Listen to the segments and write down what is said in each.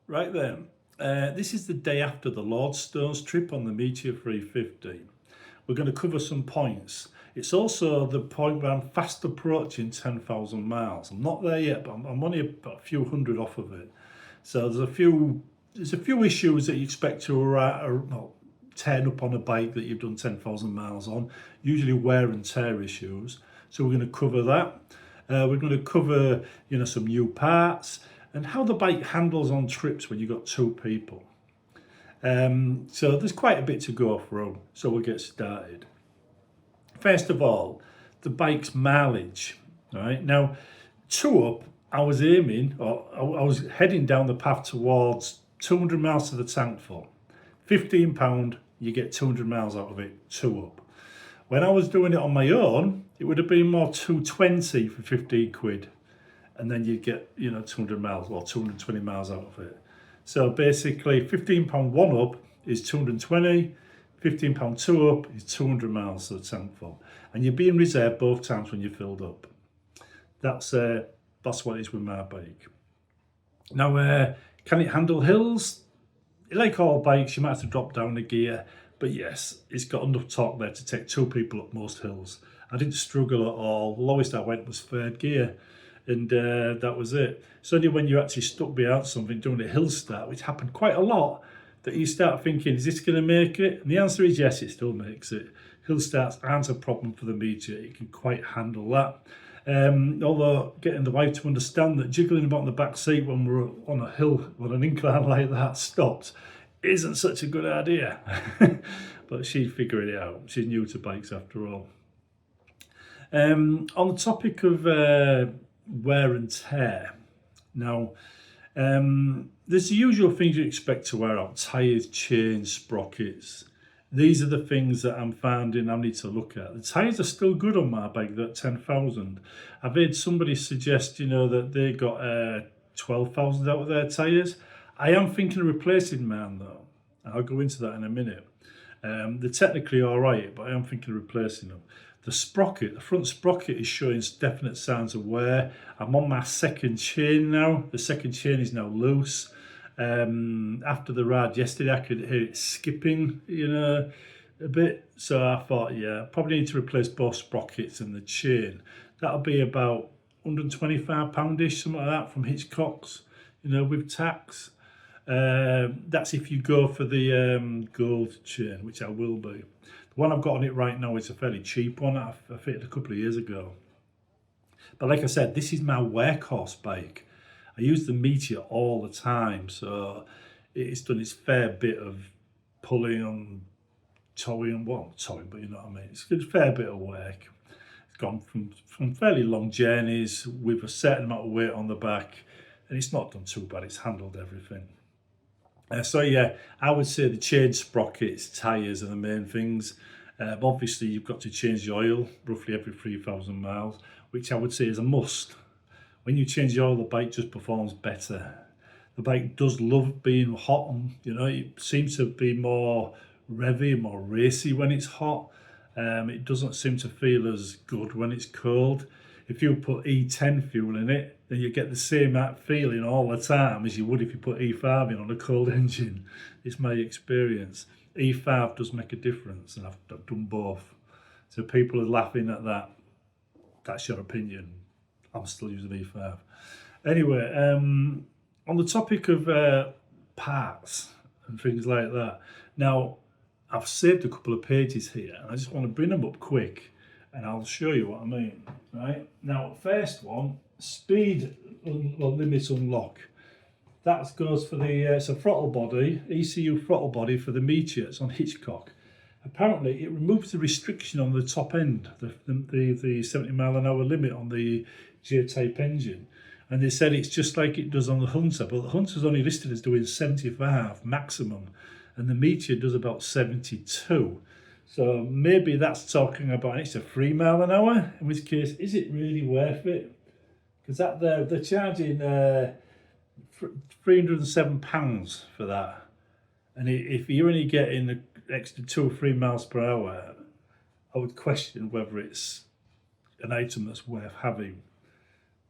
Right then, this is the day after the Lordstones trip on the Meteor 350. We're going to cover some points. It's also the point where I'm fast approaching 10,000 miles. I'm not there yet, but I'm only about a few hundred off of it. So there's a few issues that you expect to turn up on a bike that you've done 10,000 miles on, usually wear and tear issues. So we're going to cover that. We're going to cover, some new parts and how the bike handles on trips when you've got two people. So there's quite a bit to go through, so we'll get started. First of all, the bike's mileage. All right, now, two up, I was heading down the path towards 200 miles to the tank full. £15, you get 200 miles out of it, two up. When I was doing it on my own, it would have been more 220 for 15 quid. And then you'd get, 200 miles or 220 miles out of it. So basically, £15 one up is 220, £15 two up is 200 miles to the tank full. And you're being reserved both times when you're filled up. That's what it is with my bike. Now, can it handle hills? Like all bikes, you might have to drop down the gear. But yes, it's got enough torque there to take two people up most hills. I didn't struggle at all. The lowest I went was third gear. And that was it. It's only when you're actually stuck behind something doing a hill start, which happened quite a lot, that you start thinking, is this going to make it? And the answer is yes, it still makes it. Hill starts aren't a problem for the Meteor. It can quite handle that. Although getting the wife to understand that jiggling about in the back seat when we're on a hill, on an incline like that, stopped, isn't such a good idea. But she's figuring it out. She's new to bikes after all. On the topic of wear and tear. Now, there's the usual things you expect to wear out: tyres, chains, sprockets. These are the things that I'm finding I need to look at. The tyres are still good on my bike, that 10,000. I've heard somebody suggest, that they got 12,000 out of their tyres. I am thinking of replacing mine though. I'll go into that in a minute. They're technically all right, but I am thinking of replacing them. The sprocket, the front sprocket is showing definite signs of wear. I'm on my second chain now. The second chain is now loose. After the ride yesterday, I could hear it skipping, a bit. So I thought, yeah, probably need to replace both sprockets and the chain. That'll be about £125-ish, something like that, from Hitchcock's, with tax. That's if you go for the gold chain, which I will be. The one I've got on it right now is a fairly cheap one. I fitted a couple of years ago. But like I said, this is my workhorse bike. I use the Meteor all the time, so it's done its fair bit of pulling and towing, but you know what I mean. It's a fair bit of work. It's gone from fairly long journeys with a certain amount of weight on the back, and it's not done too bad. It's handled everything. So yeah, I would say the chain, sprockets, tyres are the main things. Obviously, you've got to change the oil roughly every 3,000 miles, which I would say is a must. When you change the oil, the bike just performs better. The bike does love being hot, and it seems to be more revvy, more racy when it's hot. It doesn't seem to feel as good when it's cold. If you put E10 fuel in it, then you get the same feeling all the time as you would if you put E5 in on a cold engine. It's my experience. E5 does make a difference, and I've done both. So people are laughing at that. That's your opinion. I'm still using E5. Anyway, on the topic of parts and things like that. Now, I've saved a couple of pages here, and I just want to bring them up quick, and I'll show you what I mean. Right now, first one, speed limit unlock. That goes for the it's a throttle body, ECU throttle body for the Meteor. It's on Hitchcock. Apparently, it removes the restriction on the top end, the 70 mile an hour limit on the J-type engine. And they said it's just like it does on the Hunter, but the Hunter's only listed as doing 75 maximum, and the Meteor does about 72. So maybe that's talking about an extra 3 mile an hour, in which case, is it really worth it? Because they're charging £307 for that. And if you're only getting an extra 2 or 3 miles per hour, I would question whether it's an item that's worth having.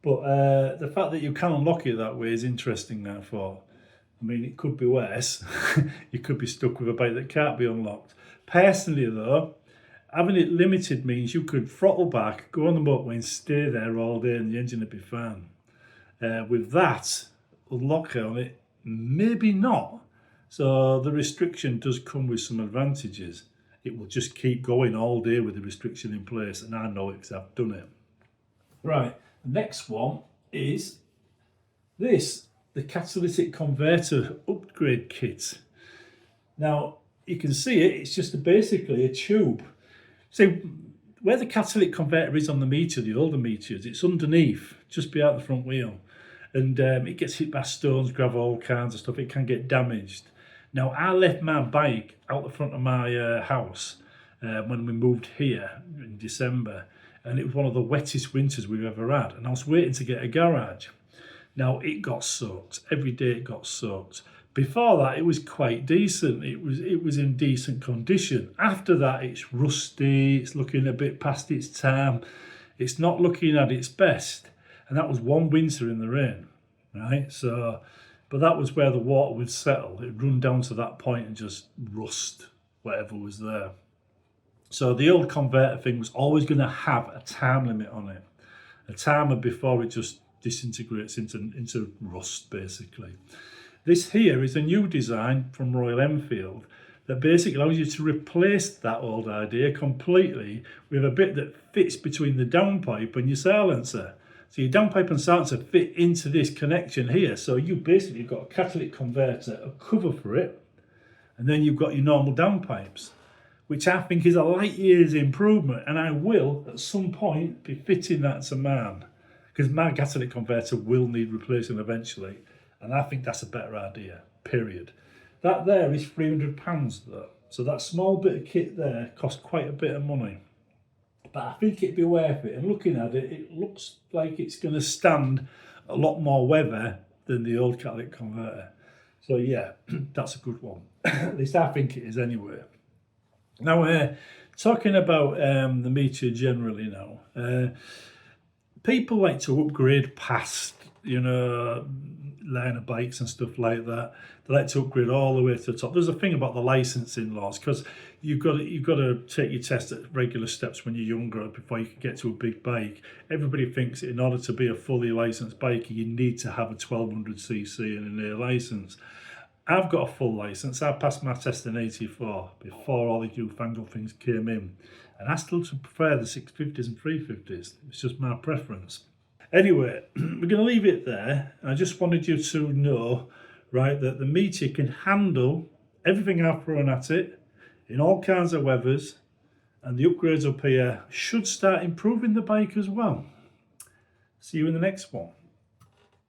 But the fact that you can unlock it that way is interesting, therefore. I mean, it could be worse. You could be stuck with a bike that can't be unlocked. Personally though, having it limited means you could throttle back, go on the motorway and stay there all day and the engine would be fine. With that, unlocker on it, maybe not. So the restriction does come with some advantages. It will just keep going all day with the restriction in place, and I know it because I've done it. Right, the next one is this, the catalytic converter upgrade kit. Now, you can see it, it's just basically a tube. So where the catalytic converter is on the Meteor, the older Meteors, it's underneath, just behind the front wheel. And it gets hit by stones, gravel, all kinds of stuff. It can get damaged. Now, I left my bike out the front of my house when we moved here in December. And it was one of the wettest winters we've ever had. And I was waiting to get a garage. Now, it got soaked. Every day it got soaked. Before that, it was quite decent. It was in decent condition. After that, it's rusty. It's looking a bit past its time. It's not looking at its best. And that was one winter in the rain, right? So, but that was where the water would settle. It'd run down to that point and just rust whatever was there. So the old converter thing was always going to have a time limit on it. A timer before it just disintegrates into rust, basically. This here is a new design from Royal Enfield that basically allows you to replace that old idea completely with a bit that fits between the downpipe and your silencer. So your downpipe and silencer fit into this connection here. So you basically got a catalytic converter, a cover for it, and then you've got your normal downpipes, which I think is a light years improvement. And I will, at some point, be fitting that to mine, because my catalytic converter will need replacing eventually. And I think that's a better idea, period. That there is £300 though. So that small bit of kit there cost quite a bit of money. But I think it'd be worth it. And looking at it, it looks like it's going to stand a lot more weather than the old catalytic converter. So yeah, that's a good one. At least I think it is anyway. Now, talking about the Meteor generally now, people like to upgrade past, line of bikes and stuff like that. They like to upgrade all the way to the top. There's a thing about the licensing laws, because you've got to take your test at regular steps when you're younger before you can get to a big bike. Everybody thinks in order to be a fully licensed biker, you need to have a 1200cc and an A license. I've got a full license. I passed my test in '84 before all the newfangled things came in, and I still prefer the 650s and 350s. It's just my preference. Anyway, we're going to leave it there. I just wanted you to know, right, that the Meteor can handle everything I've thrown at it in all kinds of weathers, and the upgrades up here should start improving the bike as well. See you in the next one.